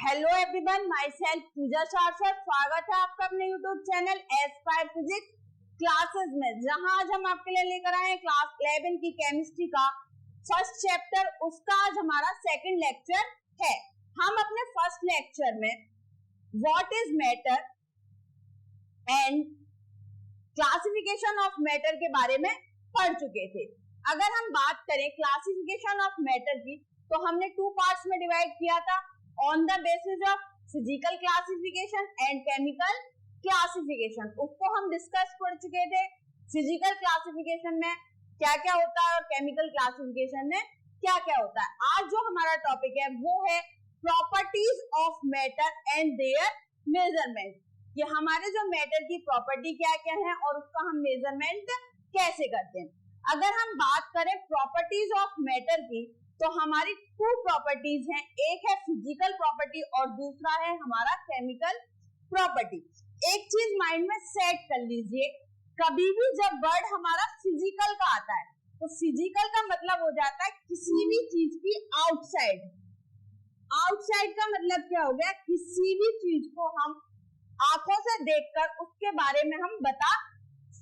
Hello everyone, my self पूजा शारदा। स्वागत है आपका अपने YouTube channel Aspire physics classes में, जहां आज हम आपके लिए लेकर आए हैं क्लास 11 की केमिस्ट्री का फर्स्ट चैप्टर। उसका आज हमारा सेकंड लेक्चर है। हम अपने फर्स्ट लेक्चर में what is matter and classification of matter के बारे में पढ़ चुके थे। अगर हम बात करें क्लासिफिकेशन ऑफ मैटर की, तो हमने 2 पार्ट्स में डिवाइड किया था, on the basis of physical classification and chemical classification. उसको हम डिस्कस कर चुके थे। फिजिकल क्लासिफिकेशन में क्या क्या होता है और केमिकल क्लासिफिकेशन में क्या क्या होता है। आज जो हमारा टॉपिक है वो है properties of matter and there measurement, कि हमारे जो मैटर की प्रॉपर्टी क्या क्या है और उसका हम मेजरमेंट कैसे करते हैं। अगर हम बात करें प्रॉपर्टीज ऑफ मैटर की, तो हमारी 2 प्रॉपर्टीज हैं, एक है फिजिकल प्रॉपर्टी और दूसरा है हमारा केमिकल प्रॉपर्टी। एक चीज माइंड में सेट कर लीजिए, कभी भी जब वर्ड हमारा फिजिकल का आता है तो फिजिकल का मतलब हो जाता है किसी भी चीज की आउटसाइड। आउटसाइड का मतलब क्या हो गया, किसी भी चीज को हम आंखों से देखकर उसके बारे में हम बता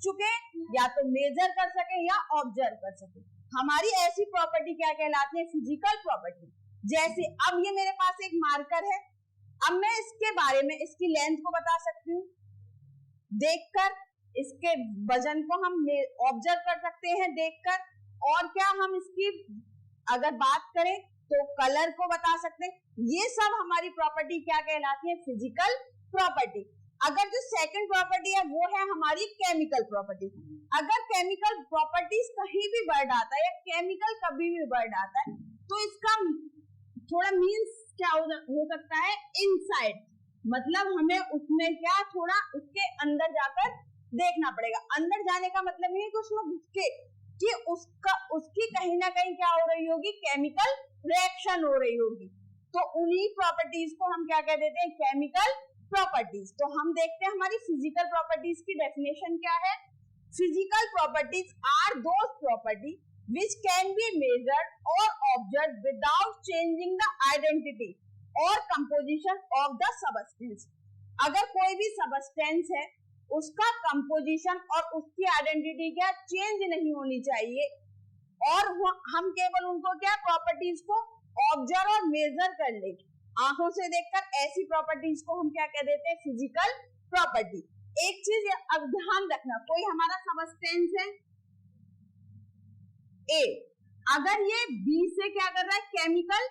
चुके, या तो मेजर कर सके या ऑब्जर्व कर सके। हमारी ऐसी प्रॉपर्टी क्या कहलाती है, फिजिकल प्रॉपर्टी। जैसे अब ये मेरे पास एक मार्कर है, अब मैं इसके बारे में इसकी लेंथ को बता सकती हूँ देखकर, इसके वजन को हम ऑब्जर्व कर सकते हैं देखकर, और क्या हम इसकी अगर बात करें तो कलर को बता सकते हैं। ये सब हमारी प्रॉपर्टी क्या कहलाती है, फिजिकल प्रॉपर्टी। अगर जो सेकंड प्रॉपर्टी है वो है हमारी केमिकल प्रॉपर्टी। अगर केमिकल प्रॉपर्टीज कहीं भी वर्ड आता है या केमिकल कभी भी वर्ड आता है तो इसका थोड़ा मीन्स क्या हो सकता है, इनसाइड, मतलब हमें उसमें क्या थोड़ा उसके अंदर जाकर देखना पड़ेगा। अंदर जाने का मतलब ये कि उसमें घुस के कि उसकी कहीं ना कहीं क्या हो रही होगी, केमिकल रिएक्शन हो रही होगी। तो उन्हीं प्रॉपर्टीज को हम क्या कह देते हैं, केमिकल प्रॉपर्टीज। तो हम देखते हैं हमारी फिजिकल प्रॉपर्टीज की डेफिनेशन क्या है। Physical properties are those property which can be measured or observed without changing the identity or composition of the substance। अगर कोई भी सबस्टेंस है उसका कंपोजिशन और उसकी आइडेंटिटी क्या चेंज नहीं होनी चाहिए, और हम केवल उनको क्या प्रॉपर्टीज को ऑब्जर्व और मेजर कर ले आंखों से देखकर, ऐसी प्रॉपर्टीज को हम क्या कह देते हैं, फिजिकल प्रॉपर्टी। एक चीज अब ध्यान रखना, कोई हमारा सबस्टेंस है ए, अगर ये बी से क्या कर रहा है, केमिकल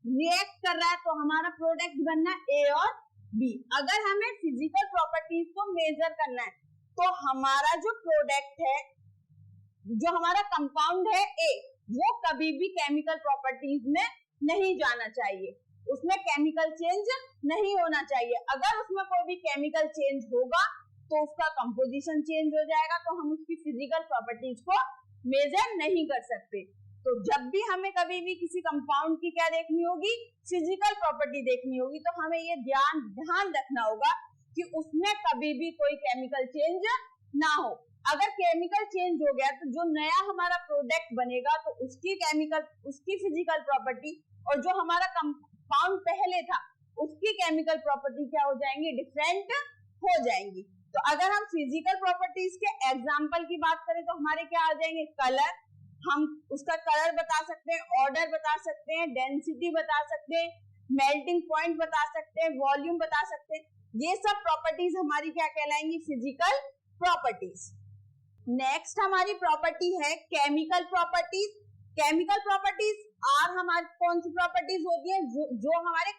रिएक्ट कर रहा है, तो हमारा प्रोडक्ट बनना है ए और बी। अगर हमें फिजिकल प्रॉपर्टीज को मेजर करना है तो हमारा जो प्रोडक्ट है, जो हमारा कंपाउंड है ए, वो कभी भी केमिकल प्रॉपर्टीज में नहीं जाना चाहिए, उसमें केमिकल चेंज नहीं होना चाहिए। अगर उसमें कोई भी केमिकल चेंज होगा तो उसका कंपोजिशन चेंज हो जाएगा, तो हम उसकी फिजिकल प्रॉपर्टीज को मेजर नहीं कर सकते। तो जब भी हमें कभी भी किसी कंपाउंड की क्या देखनी होगी, फिजिकल प्रॉपर्टी देखनी होगी, तो हमें ये ध्यान रखना होगा कि उसमें कभी भी कोई केमिकल चेंज ना हो। अगर केमिकल चेंज हो गया तो जो नया हमारा प्रोडक्ट बनेगा तो उसकी फिजिकल प्रॉपर्टी और जो हमारा कंपाउंड पहले था उसकी केमिकल प्रॉपर्टी क्या हो जाएंगी, डिफरेंट हो जाएंगी। तो अगर हम फिजिकल प्रॉपर्टीज के एग्जांपल की बात करें तो हमारे क्या आ जाएंगे, कलर, हम उसका कलर बता सकते हैं, ऑर्डर बता सकते हैं, डेंसिटी बता सकते हैं, मेल्टिंग पॉइंट बता सकते हैं, वॉल्यूम बता सकते हैं। ये सब प्रॉपर्टीज हमारी क्या कहलाएंगी, फिजिकल प्रॉपर्टीज। नेक्स्ट हमारी प्रॉपर्टी है chemical properties. Chemical properties are हमारी कौन सी प्रॉपर्टीज होती है, जो हमारे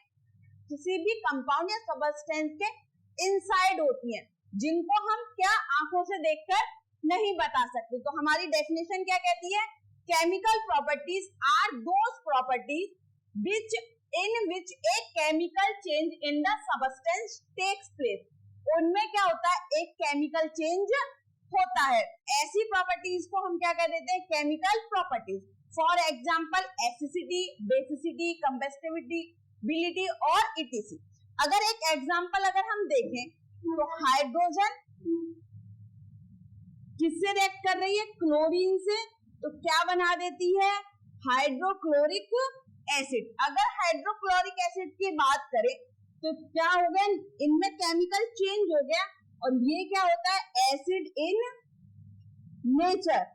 किसी भी कंपाउंड या सबस्टेंस के इनसाइड होती हैं, जिनको हम क्या आंखों से देखकर नहीं बता सकते। तो हमारी डेफिनेशन क्या कहती है, chemical properties are those properties in which a chemical change in the substance takes place. उनमें क्या होता है, एक केमिकल चेंज होता है। ऐसी प्रॉपर्टीज को हम क्या कह देते हैं, chemical properties. For example acidity, basicity, combustibility और इटीसी। अगर एक एग्जाम्पल अगर हम देखें तो हाइड्रोजन किससे रिएक्ट कर रही है, क्लोरीन से, तो क्या बना देती है, हाइड्रोक्लोरिक एसिड। अगर हाइड्रोक्लोरिक एसिड की बात करें तो क्या हो गया, इनमें केमिकल चेंज हो गया और ये क्या होता है, एसिड इन नेचर।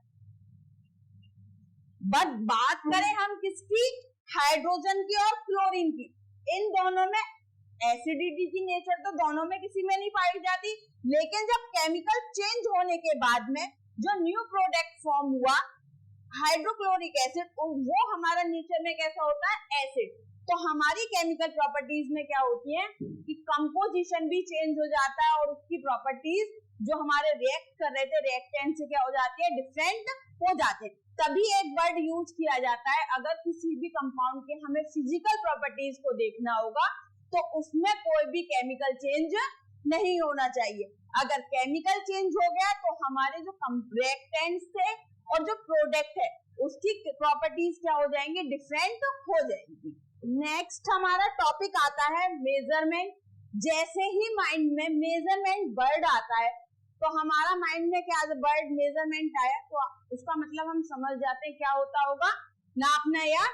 बट बात करें हम किसकी, हाइड्रोजन की और क्लोरीन की, इन दोनों में एसिडिटी की नेचर तो दोनों में किसी में नहीं पाई जाती, लेकिन जब केमिकल चेंज होने के बाद में जो न्यू प्रोडक्ट फॉर्म हुआ हाइड्रोक्लोरिक एसिड, वो हमारा नेचर में कैसा होता है, एसिड। तो हमारी केमिकल प्रॉपर्टीज में क्या होती है कि कंपोजिशन भी चेंज हो जाता है और उसकी प्रॉपर्टीज जो हमारे रिएक्ट कर रहे थे रिएक्टेंट से क्या हो जाती है, डिफरेंट हो जाते हैं। तभी एक वर्ड यूज किया जाता है, अगर किसी भी कंपाउंड के हमें फिजिकल प्रॉपर्टीज को देखना होगा तो उसमें कोई भी केमिकल चेंज नहीं होना चाहिए। अगर केमिकल चेंज हो गया तो हमारे जो रिएक्टेंट्स थे और जो प्रोडक्ट है उसकी प्रॉपर्टीज क्या हो जाएंगी, डिफरेंट हो जाएंगी। नेक्स्ट हमारा टॉपिक आता है मेजरमेंट। जैसे ही माइंड में मेजरमेंट वर्ड आता है तो हमारा माइंड में क्या, वर्ड मेजरमेंट आया तो उसका मतलब हम समझ जाते हैं क्या होता होगा, नापना या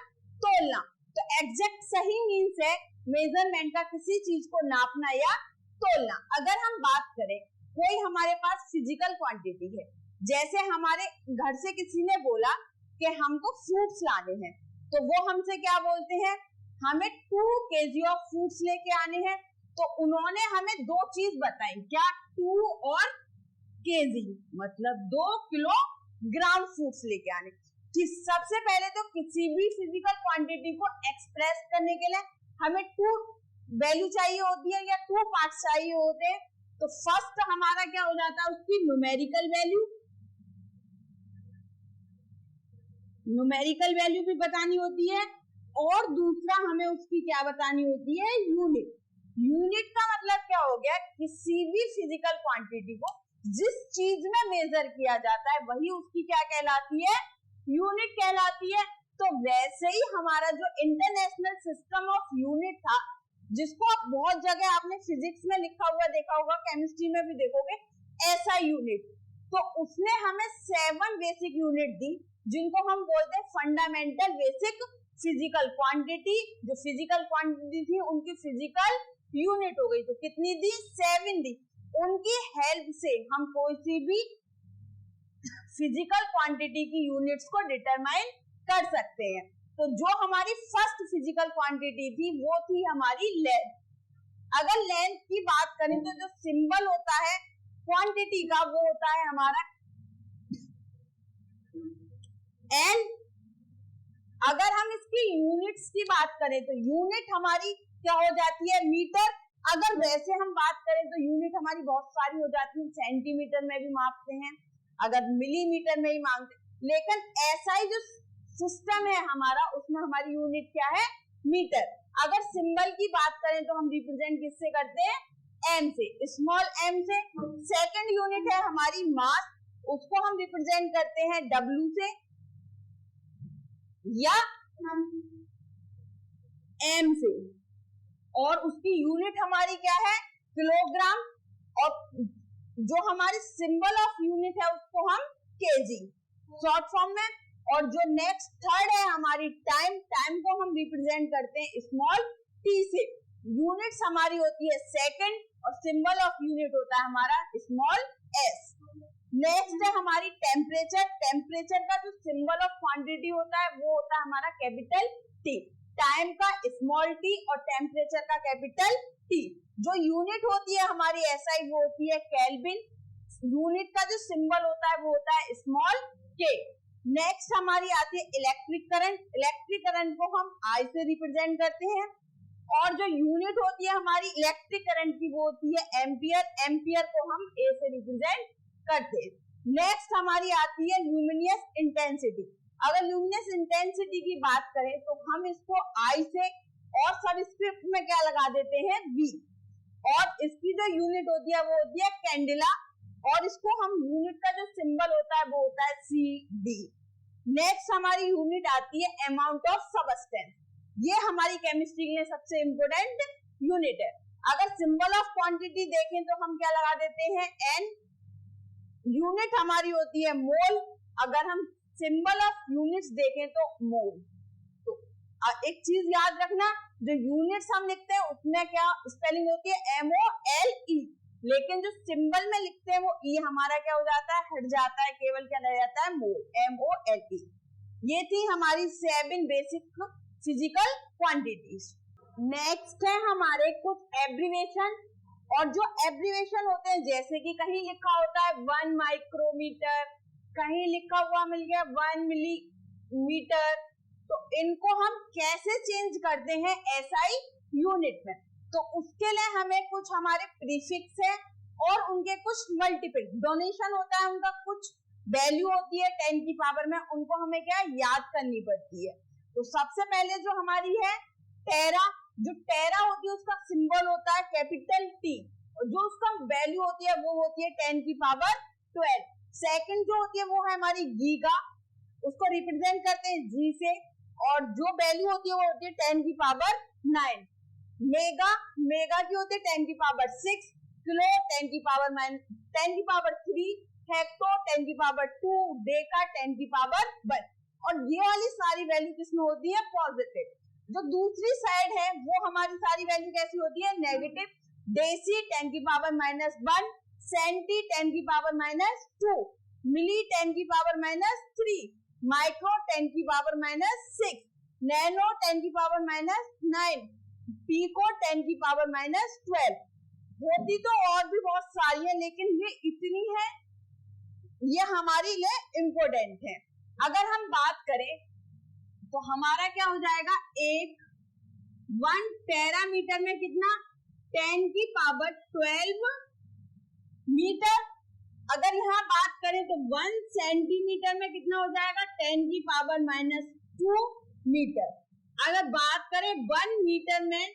तोलना। तो एग्जैक्ट सही मीन्स है मेजरमेंट का किसी चीज को नापना या तोलना। अगर हम बात करें कोई हमारे पास फिजिकल क्वांटिटी है, जैसे हमारे घर से किसी ने बोला कि हमको फ्रूट्स लाने हैं, तो वो हमसे क्या बोलते हैं, हमें 2 kg ऑफ फ्रूट्स लेके आने हैं। तो उन्होंने हमें 2 चीज बताई, क्या, 2 और kg मतलब 2 किलोग्राम फ्रूट्स लेके आने। कि सबसे पहले तो किसी भी फिजिकल क्वांटिटी को एक्सप्रेस करने के लिए हमें 2 वैल्यू चाहिए होती है या 2 पार्ट्स चाहिए होते हैं। तो फर्स्ट हमारा क्या हो जाता है, उसकी न्यूमेरिकल वैल्यू, न्यूमेरिकल वैल्यू भी बतानी होती है और दूसरा हमें उसकी क्या बतानी होती है, यूनिट। यूनिट का मतलब क्या हो गया, किसी भी फिजिकल क्वांटिटी को जिस चीज में मेजर किया जाता है वही उसकी क्या कहलाती है, यूनिट कहलाती है। तो वैसे ही हमारा जो इंटरनेशनल सिस्टम ऑफ यूनिट था, जिसको आप बहुत जगह आपने फिजिक्स में लिखा हुआ देखा होगा, केमिस्ट्री में भी देखोगे ऐसा यूनिट, तो उसने हमें 7 बेसिक यूनिट दी जिनको हम बोलते हैं फंडामेंटल बेसिक फिजिकल क्वांटिटी। जो फिजिकल क्वांटिटी थी उनकी फिजिकल यूनिट हो गई, तो कितनी दी, 7 दी। उनकी हेल्प से हम कोई सी भी फिजिकल क्वांटिटी की यूनिट्स को डिटरमाइन कर सकते हैं। तो जो हमारी फर्स्ट फिजिकल क्वांटिटी थी वो थी हमारी लेंथ। अगर लेंथ की बात करें तो जो सिंबल होता है क्वांटिटी का वो होता है हमारा एल। अगर हम इसकी यूनिट्स की बात करें तो यूनिट हमारी क्या हो जाती है, मीटर। अगर वैसे हम बात करें तो यूनिट हमारी बहुत सारी हो जाती है, सेंटीमीटर में भी मापते हैं, अगर मिलीमीटर में ही मांगते, लेकिन ऐसा ही जो सिस्टम है हमारा उसमें हमारी यूनिट क्या है, मीटर। अगर सिंबल की बात करें तो हम रिप्रेजेंट किससे करते हैं, एम से, स्मॉल एम से। सेकंड यूनिट है हमारी मास, उसको हम रिप्रेजेंट करते हैं डब्ल्यू से या एम से, और उसकी यूनिट हमारी क्या है, किलोग्राम। और जो हमारी सिंबल ऑफ यूनिट है उसको हम केजी शॉर्ट फॉर्म में। और जो नेक्स्ट थर्ड है हमारी टाइम, टाइम को हम रिप्रेजेंट करते हैं स्मॉल टी से। यूनिट्स हमारी होती है सेकंड और सिंबल ऑफ यूनिट होता है हमारा स्मॉल एस। नेक्स्ट है हमारी टेम्परेचर। टेम्परेचर का जो सिंबल ऑफ क्वांटिटी होता है वो होता है हमारा कैपिटल टी। टाइम का स्मॉल टी और टेम्परेचर का कैपिटल टी। जो यूनिट होती है हमारी एसआई वो होती है केल्विन। यूनिट का जो सिंबल होता है वो होता है स्मॉल के। नेक्स्ट हमारी आती है इलेक्ट्रिक करंट। इलेक्ट्रिक करंट को हम आई से रिप्रेजेंट करते हैं और जो यूनिट होती है हमारी इलेक्ट्रिक करंट की वो होती है एम्पियर। एम्पियर को हम ए से रिप्रेजेंट करते हैं। नेक्स्ट हमारी आती है ल्यूमिनियस इंटेंसिटी। अगर ल्यूमिनियस इंटेंसिटी की बात करें तो हम इसको आई से और सबस्क्रिप्ट में क्या लगा देते हैं, वी। और इसकी जो यूनिट होती है वो होती है कैंडिला और इसको हम यूनिट का जो सिंबल होता है वो होता है सी डी। नेक्स्ट हमारी यूनिट आती है अमाउंट ऑफ सबस्टेंस। ये हमारी केमिस्ट्री में सबसे इंपोर्टेंट यूनिट है। अगर सिंबल ऑफ क्वांटिटी देखें तो हम क्या लगा देते हैं, एन। यूनिट हमारी होती है मोल। अगर हम सिंबल ऑफ यूनिट्स देखें तो मोल। तो एक चीज याद रखना, जो यूनिट्स हम लिखते हैं उसमें क्या स्पेलिंग होती है MOLE, लेकिन जो सिंबल में लिखते हैं वो ई हमारा क्या हो जाता है, हट जाता है, केवल क्या रह जाता है, MOLE। ये थी हमारी 7 बेसिक फिजिकल क्वांटिटीज। नेक्स्ट है हमारे कुछ एब्रीवेशन, और जो एब्रीवेशन होते हैं जैसे कि कहीं लिखा होता है 1 माइक्रोमीटर, कहीं लिखा हुआ मिल गया 1 मिलीमीटर, तो इनको हम कैसे चेंज करते हैं SI यूनिट में, तो उसके लिए हमें कुछ हमारे प्रीफिक्स है और उनके कुछ मल्टीपल डोनेशन होता है, उनका कुछ वैल्यू होती है 10 की पावर में, उनको हमें क्या याद करनी पड़ती है। तो सबसे पहले जो हमारी है टेरा, जो टेरा होती है उसका सिंबल होता है कैपिटल T, और जो उसका वैल्यू होती है वो होती है 10 की पावर 12। सेकंड जो होती है वो है हमारी गीगा, उसको रिप्रेजेंट करते हैं G से, और जो वैल्यू होती है वो होती है 10 की पावर 9। मेगा, मेगा की होती है 10 की पावर 6, किलो 10 की पावर 3, हेक्टो 10 की पावर 2, डेका 10 की पावर 1। और ये वाली सारी वैल्यू किसमें होती है, पॉजिटिव। जो दूसरी साइड है वो हमारी सारी वैल्यू कैसी होती है, नेगेटिव। डेसी 10 की पावर -1, सेंटी 10 की पावर -2, मिली 10 की पावर -3, माइक्रो 10 की पावर -6, नैनो 10 की पावर -9, पीको 10 की पावर -12। होती तो और भी बहुत सारी है, लेकिन ये इतनी है, ये हमारे लिए इम्पोर्टेंट है। अगर हम बात करें तो हमारा क्या हो जाएगा, 1 टेरामीटर में कितना, 10 की पावर 12 मीटर। अगर यहाँ बात करें तो 1 सेंटीमीटर में कितना हो जाएगा, 10 की पावर -2 मीटर। अगर बात करें 1 मीटर में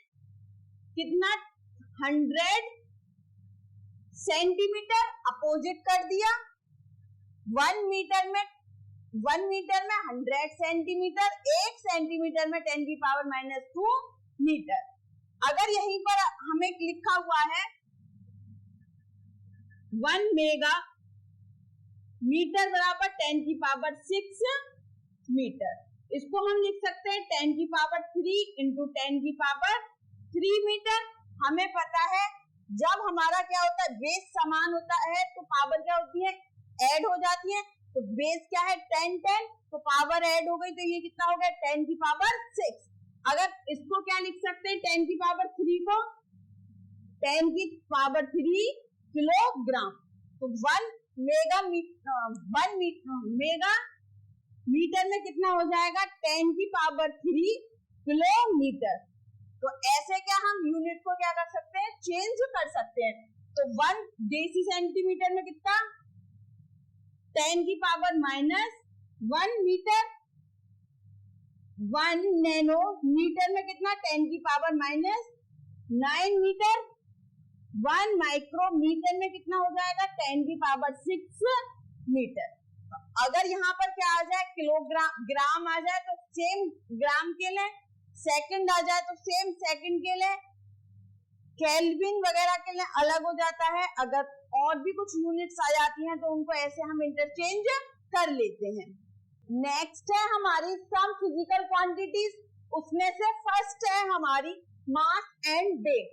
कितना, 100 सेंटीमीटर, अपोजिट कर दिया। 1 मीटर में 100 सेंटीमीटर, 1 सेंटीमीटर में 10 की पावर -2 मीटर। अगर यहीं पर हमें लिखा हुआ है 1 मेगा मीटर बराबर 10 की पावर 6 मीटर, इसको हम लिख सकते हैं 10 की पावर 3 इंटू 10 की पावर 3 मीटर। हमें पता है जब हमारा क्या होता है, बेस समान होता है तो पावर क्या होती है, ऐड हो जाती है। तो बेस क्या है 10, तो पावर ऐड हो गई, तो ये कितना हो गया, 10 की पावर 6। अगर इसको क्या लिख सकते हैं, 10 की पावर 3 को 10 की पावर 3 किलोग्राम। तो 1 मेगा मीटर में कितना हो जाएगा, 10 की पावर 3 किलोमीटर। तो ऐसे क्या हम यूनिट को क्या कर सकते हैं, चेंज कर सकते हैं। तो 1 डेसी सेंटीमीटर में कितना, 10 की पावर -1 मीटर। 1 नैनो मीटर में कितना, 10 की पावर -9 मीटर। 1 माइक्रोमीटर में कितना हो जाएगा, 10 की पावर 6 मीटर। अगर यहाँ पर क्या आ जाए, किलोग्राम, ग्राम आ जाए तो सेम ग्राम के लिए, सेकंड आ जाए तो सेम सेकंड के लिए, केल्विन वगैरह के लिए अलग हो जाता है। अगर और भी कुछ यूनिट्स आ जाती हैं तो उनको ऐसे हम इंटरचेंज कर लेते हैं। नेक्स्ट है हमारी सम फिजिकल क्वांटिटीज, उसमें से फर्स्ट है हमारी मास एंड वेट।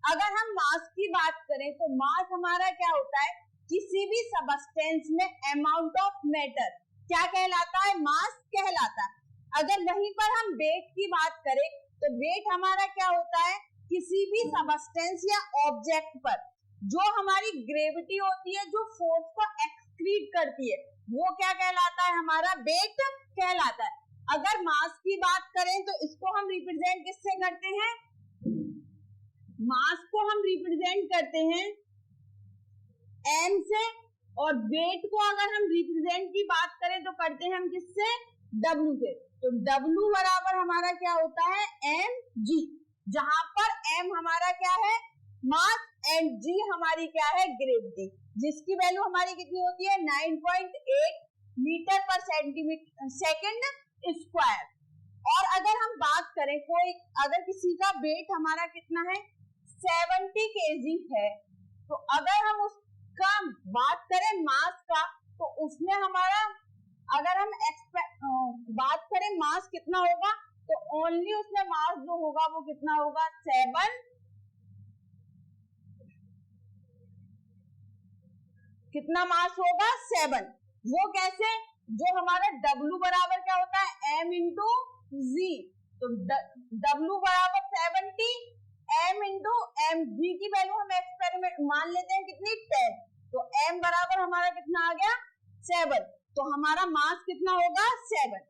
अगर हम मास की बात करें तो मास हमारा क्या होता है, किसी भी सबस्टेंस में अमाउंट ऑफ मैटर क्या कहलाता है, मास कहलाता है। अगर वहीं पर हम वेट की बात करें तो वेट हमारा क्या होता है, किसी भी सबस्टेंस या ऑब्जेक्ट पर जो हमारी ग्रेविटी होती है, जो फोर्स को एक्सक्रीट करती है, वो क्या कहलाता है, हमारा वेट कहलाता है। अगर मास की बात करें तो इसको हम रिप्रेजेंट किससे करते हैं, मास को हम रिप्रेजेंट करते हैं m से, और वेट को अगर हम रिप्रेजेंट की बात करें तो करते हैं हम किससे, w से। तो w बराबर हमारा क्या होता है, mg, जहां पर m हमारा क्या है, मास, एंड g हमारी क्या है, ग्रेविटी, जिसकी वैल्यू हमारी कितनी होती है, 9.8 मीटर पर सेकंड स्क्वायर। और अगर हम बात करें, कोई अगर किसी का वेट हमारा कितना है, 70 kg है, तो अगर हम उसका बात करें मास का, तो उसमें हमारा अगर हम बात करें मास कितना होगा, तो ओनली उसमें मास जो होगा वो कितना होगा 7, कितना मास होगा 7। वो कैसे, जो हमारा W बराबर क्या होता है m इंटू जी, तो W बराबर 70 m इंटू एम, जी की वैल्यू हम एक्सपेरिमेंट मान लेते हैं कितनी 10, तो m बराबर हमारा कितना आ गया 7, तो हमारा मास कितना होगा 7।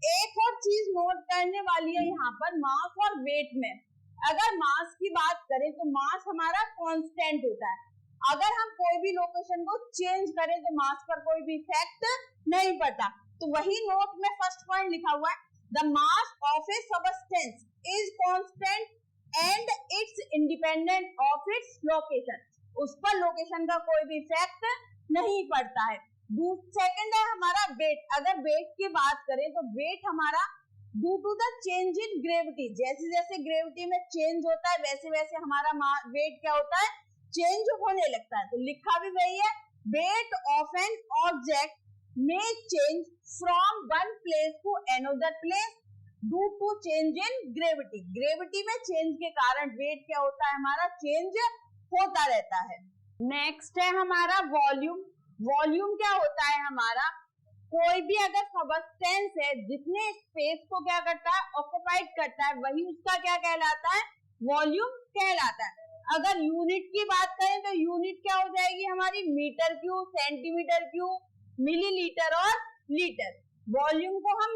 एक और चीज नोट करने वाली है यहाँ पर मास और वेट में। अगर मास की बात करें तो मास हमारा कांस्टेंट होता है, अगर हम कोई भी लोकेशन को चेंज करें तो मास पर कोई भी इफेक्ट नहीं पड़ता। तो वही नोट में फर्स्ट पॉइंट लिखा हुआ है, the mass of A substance is constant and it's independent of its location, उस पर लोकेशन का कोई भी इफेक्ट नहीं पड़ता है। सेकंड है हमारा वेट। अगर वेट की बात करें तो वेट हमारा due to the change in gravity, जैसे जैसे ग्रेविटी में चेंज होता है वैसे वैसे हमारा वेट क्या होता है चेंज होने लगता है। तो लिखा भी वही है, weight of an object may change from one place to another place due to change in gravity। Gravity में चेंज के कारण वेट क्या होता है हमारा चेंज होता रहता है। नेक्स्ट है हमारा वॉल्यूम। वॉल्यूम क्या होता है हमारा, कोई भी अगर सबस्टेंस है जितने स्पेस को क्या करता है ऑक्युपाइड करता है वही उसका क्या कहलाता है वॉल्यूम कहलाता है। अगर यूनिट की बात करें तो यूनिट क्या हो जाएगी हमारी metre cube, centimetre cube, millilitre और लीटर। वॉल्यूम को हम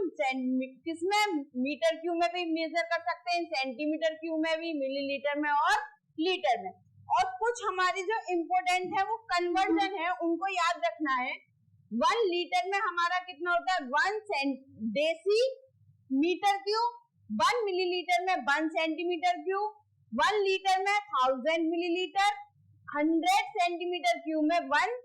किसमें मीटर क्यूब में भी मेजर कर सकते हैं, सेंटीमीटर क्यूब में भी, मिलीलीटर में और लीटर में। और कुछ हमारी जो इम्पोर्टेंट है वो कन्वर्जन है, उनको याद रखना है। 1 लीटर में हमारा कितना होता है 1 डेसी मीटर क्यूब, 1 मिलीलीटर में 1 सेंटीमीटर क्यूब, 1 लीटर में 1000 मिलीलीटर, 100 सेंटीमीटर क्यूब में 1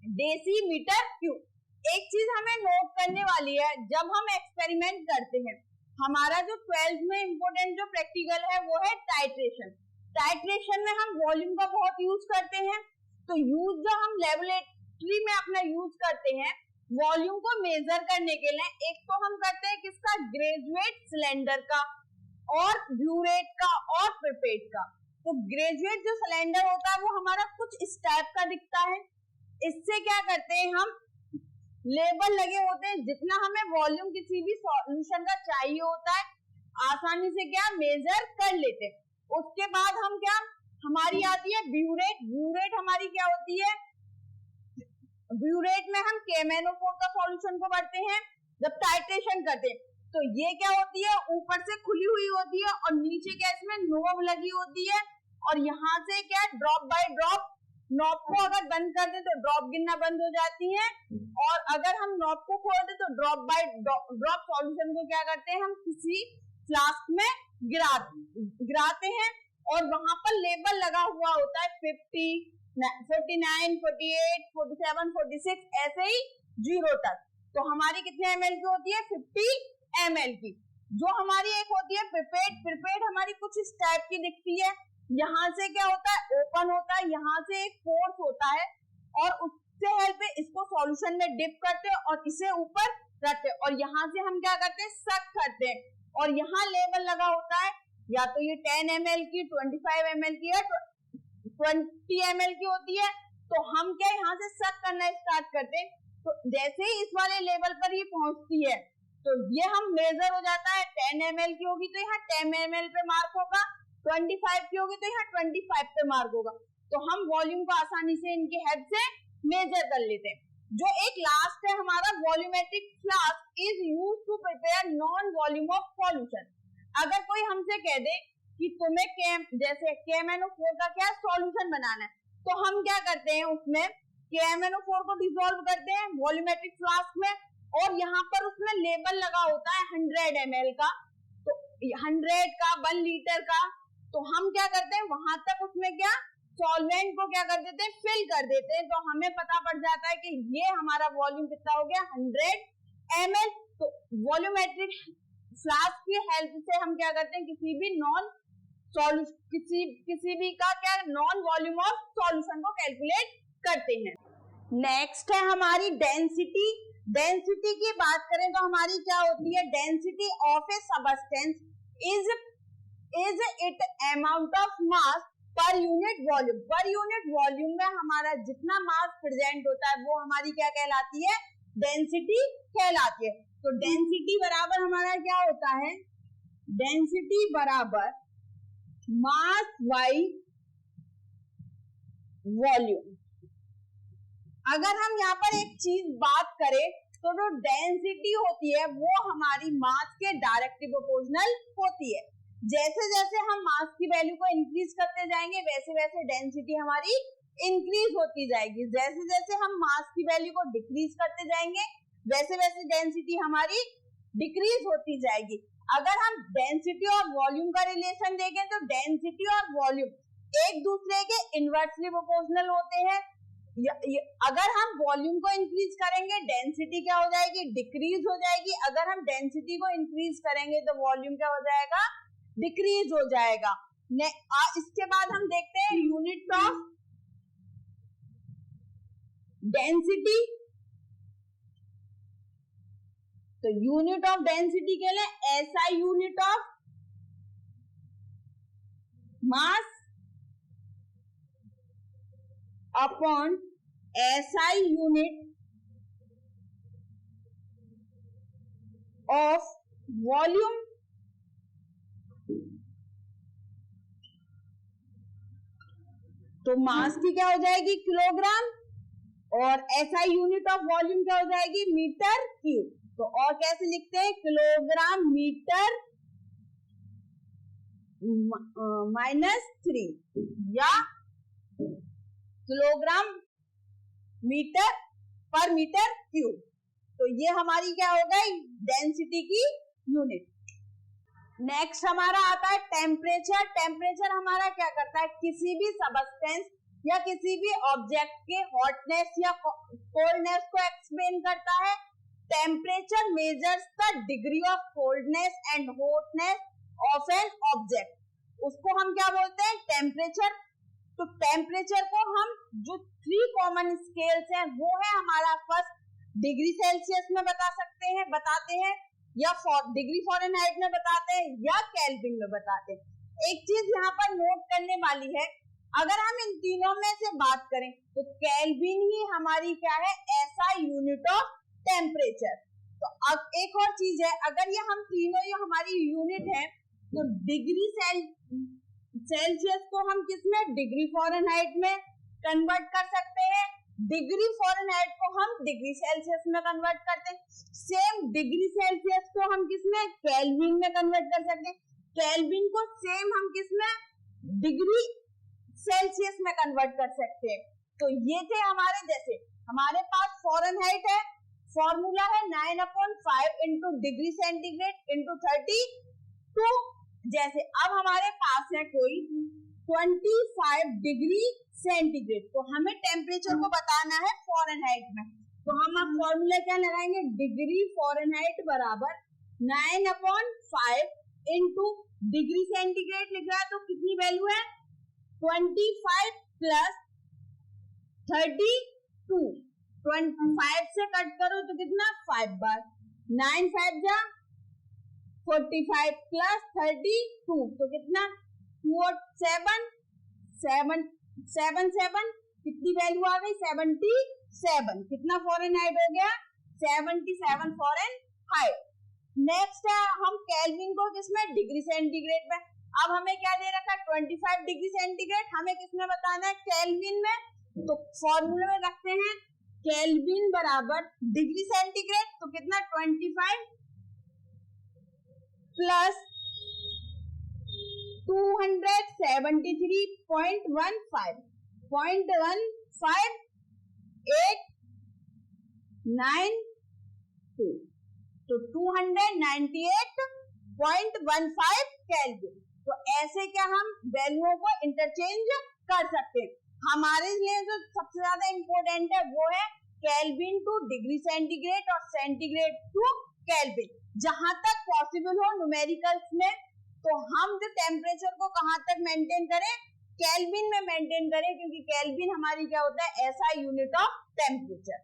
डेसीमीटर क्यूब। एक चीज हमें नोट करने वाली है, जब हम एक्सपेरिमेंट करते हैं हमारा जो 12th में इम्पोर्टेंट जो प्रैक्टिकल है वो है टाइट्रेशन। टाइट्रेशन में हम वॉल्यूम का बहुत यूज करते हैं। तो यूज जो हम लेबोरेटरी में अपना यूज करते हैं वॉल्यूम को मेजर करने के लिए, एक तो हम करते हैं किसका ग्रेजुएट सिलेंडर का और ब्यूरेट का और पिपेट का। तो ग्रेजुएट जो सिलेंडर होता है वो हमारा कुछ इस टाइप का दिखता है। इससे क्या करते हैं हम लेबल लगे होते हैं, जितना हमें वॉल्यूम किसी भी सॉल्यूशन का चाहिए होता है आसानी से क्या मेजर कर लेते हैं। उसके बाद हम क्या हमारी आती है ब्यूरेट। ब्यूरेट हमारी क्या होती है, ब्यूरेट में हम KMnO4 का सॉल्यूशन को भरते हैं जब टाइट्रेशन करते हैं। तो ये क्या होती है ऊपर से खुली हुई होती है और नीचे क्या इसमें नोब लगी होती है और यहाँ से क्या ड्रॉप बाय ड्रॉप नॉब को अगर बंद कर दे तो ड्रॉप गिरना बंद हो जाती है और अगर हम नॉब को खोल दे तो ड्रॉप बाय ड्रॉप सॉल्यूशन को क्या करते हैं हम किसी फ्लास्क में गिराते हैं और वहां पर लेबल लगा हुआ होता है 50, 49, 48, 47, 46 ऐसे ही 0 तक। तो हमारी कितने ml की होती है 50 ml की। जो हमारी एक होती है पिपेट। पिपेट हमारी कुछ इस टाइप की दिखती है, यहाँ से क्या होता है ओपन होता है, यहाँ से एक फोर्स होता है और उससे हेल्प इसको सॉल्यूशन में डिप करते हैं और इसे ऊपर रखते हैं और यहाँ से हम क्या करते हैं सक करते हैं और यहाँ लेबल लगा होता है या तो ये 10 ml की, 25 ml की है, 20 ml की होती है। तो हम क्या यहाँ से सक करना स्टार्ट करते हैं। तो जैसे ही इस वाले लेवल पर ये पहुंचती है तो ये हम मेजर हो जाता है। 10 ml की होगी तो यहाँ 10 ml पे मार्क होगा, 25 की होगी तो यहाँ 25 पे मार्क होगा। तो हम वॉल्यूम को आसानी से इनकी हेल्प से मेजर कर लेते हैं। जो एक लास्ट है हमारा volumetric flask is used to prepare known volume of solution. अगर कोई हमसे कह दे कि तुम्हें जैसे KMnO4 का क्या सॉल्यूशन बनाना है तो हम क्या करते हैं उसमें KMnO4 को डिसॉल्व करते हैं वॉल्यूमेट्रिक फ्लास्क में और यहाँ पर उसमें लेबल लगा होता है 100 ml का, तो 100 का 1 लीटर का। तो हम क्या करते हैं वहां तक उसमें क्या सॉल्वेंट को क्या कर देते हैं फिल कर देते हैं। तो हमें पता पड़ जाता है कि ये हमारा वॉल्यूम कितना हो गया 100 ml। तो वॉल्यूमेट्रिक फ्लास्क की हेल्प से हम क्या करते हैं किसी भी किसी भी का क्या नॉन वॉल्यूम ऑफ सॉल्यूशन को कैलकुलेट करते हैं। नेक्स्ट है हमारी डेंसिटी। डेंसिटी की बात करें तो हमारी क्या होती है, density of A substance is it amount of mass per unit volume. Per unit volume में हमारा जितना मास प्रेजेंट होता है वो हमारी क्या कहलाती है, डेंसिटी कहलाती है। तो डेंसिटी बराबर हमारा क्या होता है, डेंसिटी बराबर मास बाई वॉल्यूम। अगर हम यहाँ पर एक चीज बात करें तो जो डेंसिटी होती है वो हमारी मास के डायरेक्टली प्रोपोर्शनल होती है। जैसे जैसे हम मास की वैल्यू को इंक्रीज करते जाएंगे वैसे वैसे डेंसिटी हमारी इंक्रीज होती जाएगी। जैसे जैसे हम मास की वैल्यू को डिक्रीज करते जाएंगे वैसे वैसे डेंसिटी हमारी डिक्रीज होती जाएगी। अगर हम डेंसिटी और वॉल्यूम का रिलेशन देखें तो डेंसिटी और वॉल्यूम एक दूसरे के इनवर्सली प्रोपोर्शनल होते हैं। अगर हम वॉल्यूम को इंक्रीज करेंगे डेंसिटी क्या हो जाएगी, डिक्रीज हो जाएगी। अगर हम डेंसिटी को इंक्रीज करेंगे तो वॉल्यूम क्या हो जाएगा, डिक्रीज हो जाएगा। इसके बाद हम देखते हैं यूनिट ऑफ डेंसिटी। तो यूनिट ऑफ डेंसिटी के लिए SI unit of mass upon SI unit of volume. तो मास की क्या हो जाएगी, किलोग्राम, और एसआई यूनिट ऑफ वॉल्यूम क्या हो जाएगी, मीटर क्यूब। तो और कैसे लिखते हैं, किलोग्राम मीटर -3 या किलोग्राम मीटर पर मीटर क्यूब। तो ये हमारी क्या हो गई, डेंसिटी की यूनिट। नेक्स्ट हमारा आता है टेम्परेचर। टेम्परेचर हमारा क्या करता है, किसी भी सबस्टेंस या किसी भी ऑब्जेक्ट के हॉटनेस या कोल्डनेस को एक्सप्लेन करता है। Temperature measures the degree of coldness and hotness of an object. उसको हम क्या बोलते हैं, टेम्परेचर। तो टेम्परेचर को हम जो 3 कॉमन स्केल्स हैं वो है हमारा फर्स्ट डिग्री सेल्सियस में बताते हैं या डिग्री फ़ारेनहाइट में बताते हैं या केल्विन में बताते हैं। एक चीज यहाँ पर नोट करने वाली है, अगर हम इन तीनों में से बात करें तो केल्विन ही हमारी क्या है, ऐसा यूनिट ऑफ टेम्परेचर। तो अब एक और चीज है, अगर ये हम तीनों ही हमारी यूनिट है तो डिग्री सेल्सियस को हम किसमें, डिग्री फ़ारेनहाइट में कन्वर्ट कर सकते हैं। डिग्री फ़ारेनहाइट को हम डिग्री सेल्सियस में कन्वर्ट करते हैं। सेम डिग्री सेल्सियस को हम किसमें, केल्विन में कन्वर्ट कर सकते हैं। केल्विन को सेम हम किसमें, डिग्री सेल्सियस में कन्वर्ट कर सकते हैं। तो ये थे हमारे, जैसे हमारे पास फ़ारेनहाइट है, फॉर्मूला है 9/5 इंटू डिग्री सेंटीग्रेड इंटू 32। जैसे अब हमारे पास है कोई 25 डिग्री सेंटीग्रेड, तो हमें टेम्परेचर को बताना है फ़ारेनहाइट में। तो हम अब फॉर्मूला क्या लगाएंगे, डिग्री फ़ारेनहाइट बराबर 9/5 इंटू डिग्री सेंटीग्रेड लिख रहा है तो कितनी वैल्यू है, 25 प्लस 32। 25 से कट करो तो कितना, 5 बार, 9 5 जा 45 प्लस 32 तो कितना, 7 कितनी वैल्यू आ गई, 77। कितना फ़ारेनहाइट हो गया, 77 फ़ारेनहाइट। नेक्स्ट है हम केल्विन को किसमें, डिग्री सेंटीग्रेड में। अब हमें क्या दे रखा है, 25 डिग्री सेंटीग्रेड, हमें किसमें बताना है, केल्विन में। तो फॉर्मूले में रखते हैं केल्विन बराबर डिग्री सेंटीग्रेड, तो कितना 25 प्लस 273.15 तो 298.15 केल्विन। तो ऐसे क्या हम वैल्यूओं को इंटरचेंज कर सकते हैं। हमारे लिए जो सबसे ज्यादा इंपॉर्टेंट है वो है केल्विन टू डिग्री सेंटीग्रेड और सेंटीग्रेड टू केल्विन। जहां तक पॉसिबल हो न्यूमेरिकल्स में तो हम जो टेम्परेचर को कहां तक मेंटेन करें, केल्विन में मेंटेन करें, क्योंकि केल्विन हमारी क्या होता है, ऐसा यूनिट ऑफ टेम्परेचर।